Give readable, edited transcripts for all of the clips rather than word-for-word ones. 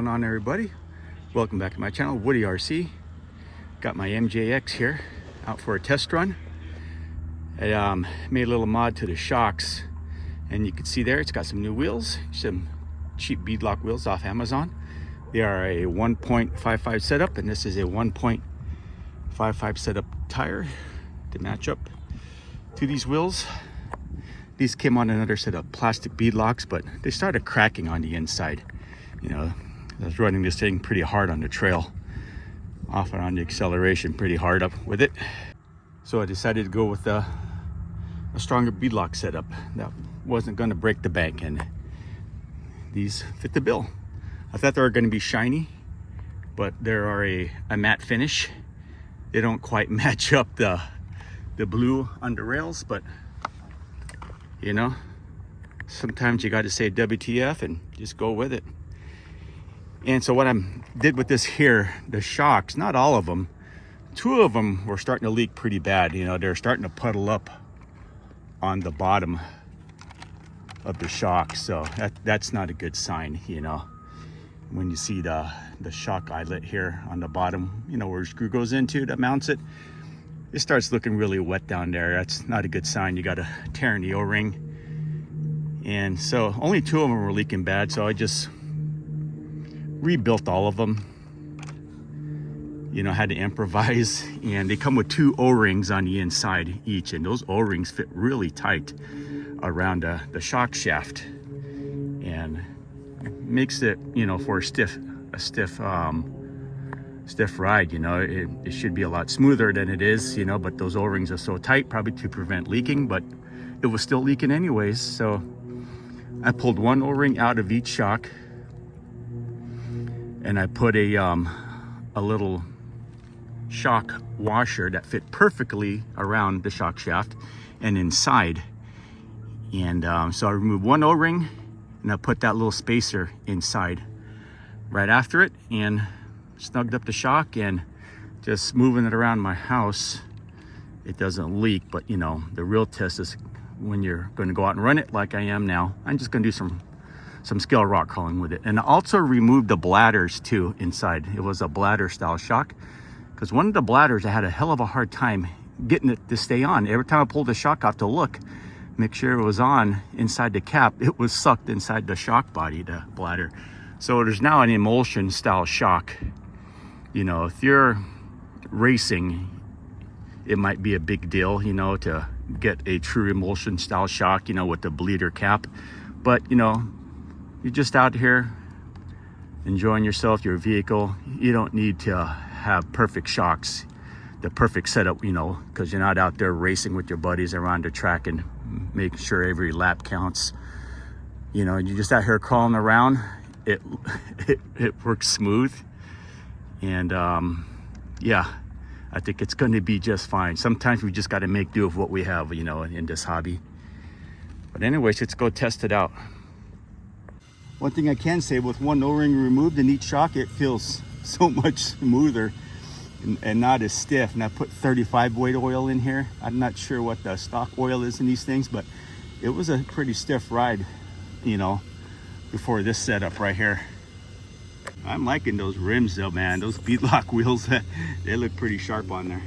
What's going on, everybody? Welcome back to my channel, Woody RC. Got my MJX here out for a test run. I made a little mod to the shocks, and you can see there it's got some new wheels, some cheap beadlock wheels off Amazon. They are a 1.55 setup, and this is a 1.55 setup tire to match up to these wheels. These came on another set of plastic beadlocks, but they started cracking on the inside. You know, I was running this thing pretty hard on the trail, off and on the acceleration pretty hard up with it. So I decided to go with a stronger beadlock setup that wasn't going to break the bank, and these fit the bill. I thought they were going to be shiny, but they are a matte finish. They don't quite match up the blue on the rails, but you know, sometimes you got to say WTF and just go with it. And so what I did with this here, the shocks, not all of them, two of them were starting to leak pretty bad. You know, they're starting to puddle up on the bottom of the shock, so that's not a good sign. You know, when you see the shock eyelet here on the bottom, you know, where the screw goes into that mounts it, it starts looking really wet down there. That's not a good sign. You got to tear in the O-ring. And so only two of them were leaking bad, so I just rebuilt all of them. You know, had to improvise, and they come with two O-rings on the inside each, and those O-rings fit really tight around the shock shaft, and makes it, you know, for a stiff ride. You know, it should be a lot smoother than it is, you know, but those O-rings are so tight, probably to prevent leaking, but it was still leaking anyways. So I pulled one O-ring out of each shock, and I put a little shock washer that fit perfectly around the shock shaft and inside. And so I removed one O-ring, and I put that little spacer inside right after it, and snugged up the shock. And just moving it around my house, it doesn't leak. But you know, the real test is when you're going to go out and run it like I am now. I'm just going to do some scale rock crawling with it. And I also removed the bladders too inside. It was a bladder style shock, because one of the bladders, I had a hell of a hard time getting it to stay on. Every time I pulled the shock off to look, make sure it was on inside the cap, it was sucked inside the shock body, the bladder. So there's now an emulsion style shock. You know, if you're racing, it might be a big deal, you know, to get a true emulsion style shock, you know, with the bleeder cap. But you know, you're just out here enjoying yourself, your vehicle. You don't need to have perfect shocks, the perfect setup, you know, because you're not out there racing with your buddies around the track and making sure every lap counts. You know, you're just out here crawling around. It works smooth, and yeah, I think it's going to be just fine. Sometimes we just got to make do with what we have, you know, in this hobby. But anyways, let's go test it out. One thing I can say, with one O-ring removed in each shock, it feels so much smoother and not as stiff. And I put 35 weight oil in here. I'm not sure what the stock oil is in these things, but it was a pretty stiff ride, you know, before this setup right here. I'm liking those rims though, man. Those beadlock wheels, they look pretty sharp on there.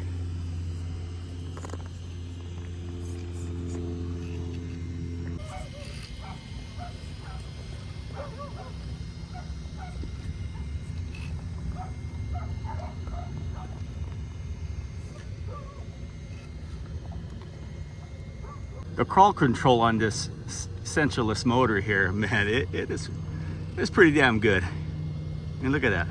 The crawl control on this centerless motor here, man, it's pretty damn good. And look at that.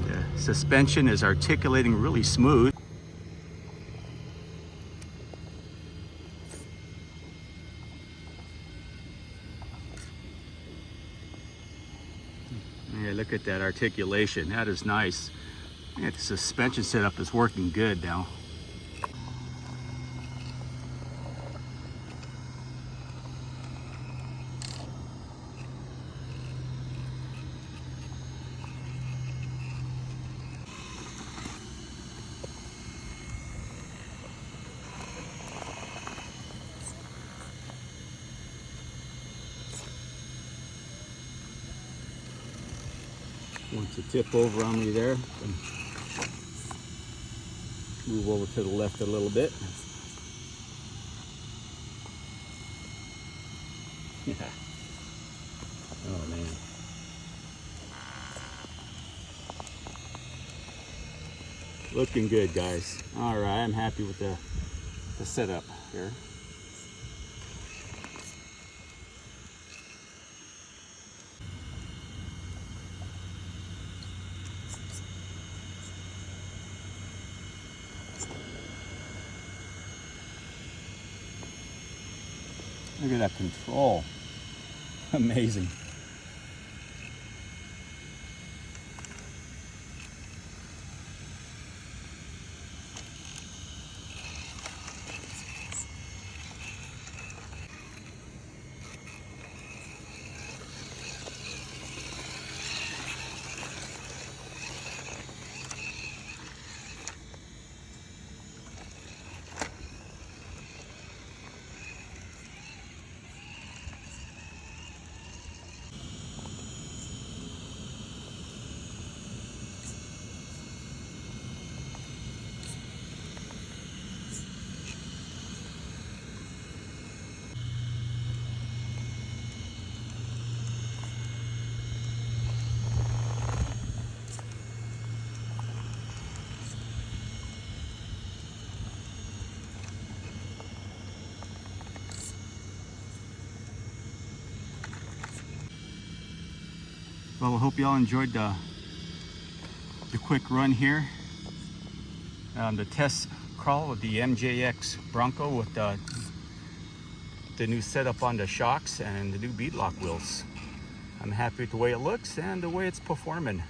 The suspension is articulating really smooth. Yeah, look at that articulation. That is nice. Yeah, the suspension setup is working good now. Wants to tip over on me there. Move over to the left a little bit. Yeah. Oh man. Looking good, guys. All right, I'm happy with the setup here. Look at that control. Amazing. Well, I hope you all enjoyed the quick run here. The test crawl of the MJX Bronco with the new setup on the shocks and the new beadlock wheels. I'm happy with the way it looks and the way it's performing.